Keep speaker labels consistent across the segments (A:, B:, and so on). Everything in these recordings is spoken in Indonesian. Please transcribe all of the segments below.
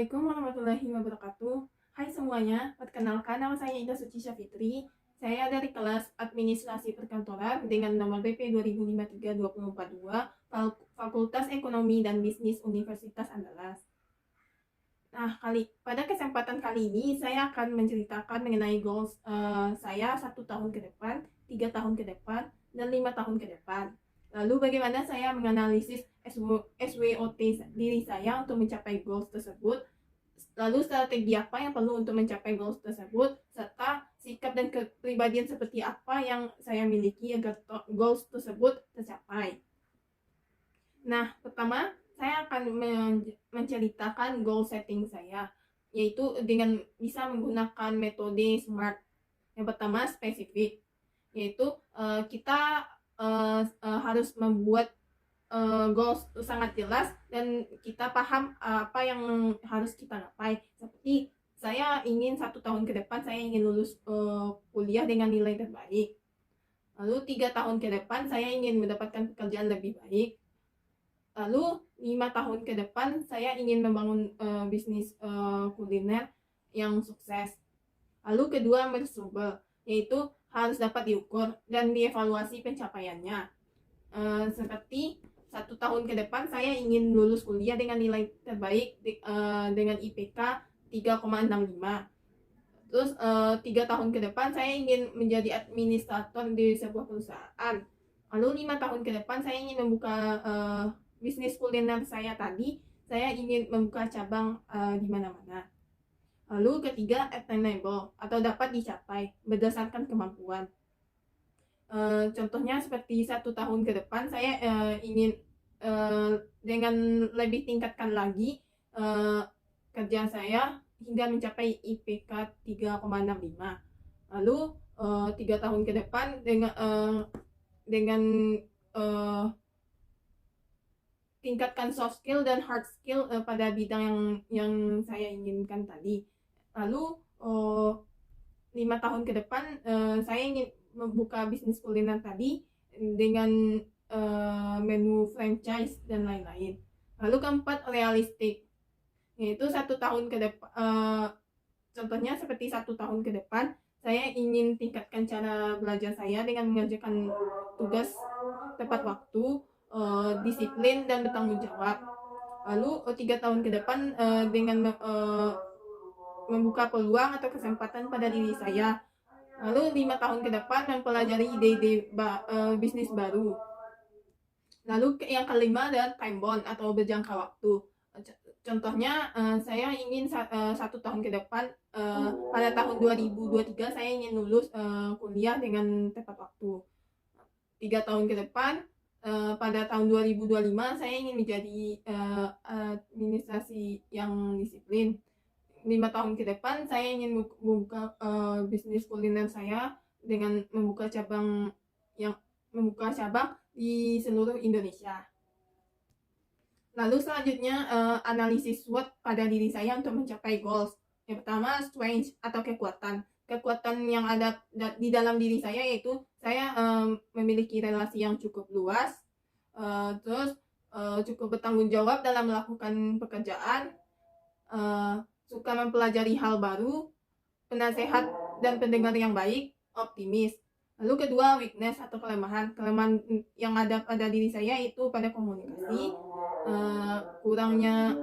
A: Assalamualaikum warahmatullahi wabarakatuh. Hai semuanya, perkenalkan nama saya Ida Suci Syafitri. Saya dari kelas Administrasi Perkantoran dengan nomor BP 2053-2042, Fakultas Ekonomi dan Bisnis Universitas Andalas. Nah, pada kesempatan kali ini saya akan menceritakan mengenai goals saya 1 tahun ke depan, 3 tahun ke depan, dan 5 tahun ke depan. Lalu bagaimana saya menganalisis SWOT diri saya untuk mencapai goals tersebut, lalu strategi apa yang perlu untuk mencapai goals tersebut, serta sikap dan kepribadian seperti apa yang saya miliki agar goals tersebut tercapai. Nah, pertama saya akan menceritakan goal setting saya, yaitu dengan bisa menggunakan metode SMART. Yang pertama spesifik, yaitu kita harus membuat goals sangat jelas dan kita paham apa yang harus kita gapai. Seperti saya ingin 1 tahun ke depan saya ingin lulus kuliah dengan nilai terbaik. Lalu 3 tahun ke depan saya ingin mendapatkan pekerjaan lebih baik. Lalu 5 tahun ke depan saya ingin membangun bisnis kuliner yang sukses. Lalu kedua measurable, yaitu harus dapat diukur dan dievaluasi pencapaiannya. Seperti 1 tahun ke depan saya ingin lulus kuliah dengan nilai terbaik dengan IPK 3,65. Terus 3 tahun ke depan saya ingin menjadi administrator di sebuah perusahaan. Lalu 5 tahun ke depan saya ingin membuka bisnis kuliner saya tadi. Saya ingin membuka cabang di mana-mana. Lalu ketiga attainable atau dapat dicapai berdasarkan kemampuan. Contohnya seperti 1 tahun ke depan saya ingin dengan lebih tingkatkan lagi kerja saya hingga mencapai IPK 3,65. Lalu 3 tahun ke depan dengan tingkatkan soft skill dan hard skill pada bidang yang saya inginkan tadi. Lalu 5 tahun ke depan saya ingin membuka bisnis kuliner tadi dengan menu franchise dan lain-lain. Lalu keempat realistik, yaitu 1 tahun ke depan. Contohnya seperti 1 tahun ke depan saya ingin tingkatkan cara belajar saya dengan mengerjakan tugas tepat waktu, disiplin dan bertanggung jawab. Lalu 3 tahun ke depan dengan membuka peluang atau kesempatan pada diri saya. Lalu 5 tahun ke depan mempelajari ide-ide bisnis baru. Lalu yang kelima adalah time bound atau berjangka waktu. Contohnya saya ingin 1 tahun ke depan pada tahun 2023 saya ingin lulus kuliah dengan tepat waktu. 3 tahun ke depan pada tahun 2025 saya ingin menjadi administrasi yang disiplin. 5 tahun ke depan saya ingin membuka bisnis kuliner saya dengan membuka cabang di seluruh Indonesia. Lalu selanjutnya analisis SWOT pada diri saya untuk mencapai goals. Yang pertama strength atau kekuatan. Kekuatan yang ada di dalam diri saya yaitu saya memiliki relasi yang cukup luas, terus cukup bertanggung jawab dalam melakukan pekerjaan, suka mempelajari hal baru, penasehat dan pendengar yang baik, optimis. Lalu kedua weakness atau kelemahan yang ada pada diri saya itu pada komunikasi, kurangnya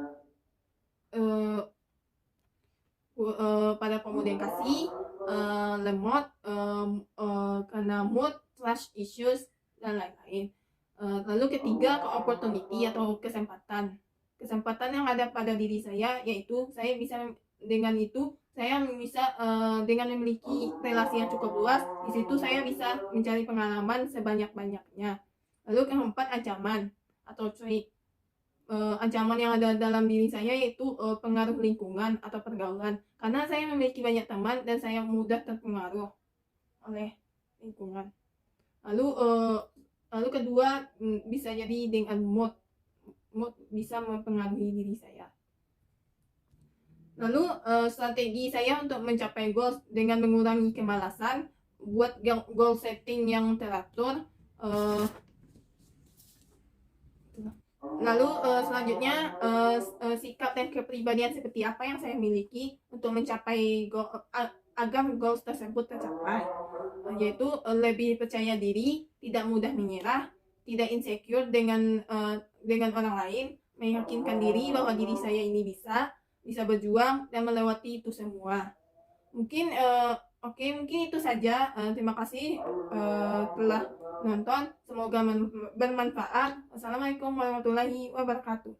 A: pada komunikasi, lemot karena mood, trust issues dan lain-lain. Lalu ketiga opportunity atau kesempatan yang ada pada diri saya, yaitu saya bisa dengan itu saya bisa dengan memiliki relasi yang cukup luas, di situ saya bisa mencari pengalaman sebanyak-banyaknya. Lalu keempat ancaman atau threat. Ancaman yang ada dalam diri saya yaitu pengaruh lingkungan atau pergaulan, karena saya memiliki banyak teman dan saya mudah terpengaruh oleh lingkungan. Lalu kedua bisa jadi dengan mood bisa mempengaruhi diri saya. Lalu strategi saya untuk mencapai goals dengan mengurangi kemalasan, buat goal setting yang teratur, Lalu selanjutnya sikap dan kepribadian seperti apa yang saya miliki untuk mencapai agar goals tersebut tercapai, yaitu lebih percaya diri, tidak mudah menyerah, tidak insecure dengan orang lain, meyakinkan diri bahwa diri saya ini bisa berjuang dan melewati itu semua. Mungkin mungkin itu saja. Terima kasih telah nonton. Semoga bermanfaat. Wassalamualaikum warahmatullahi wabarakatuh.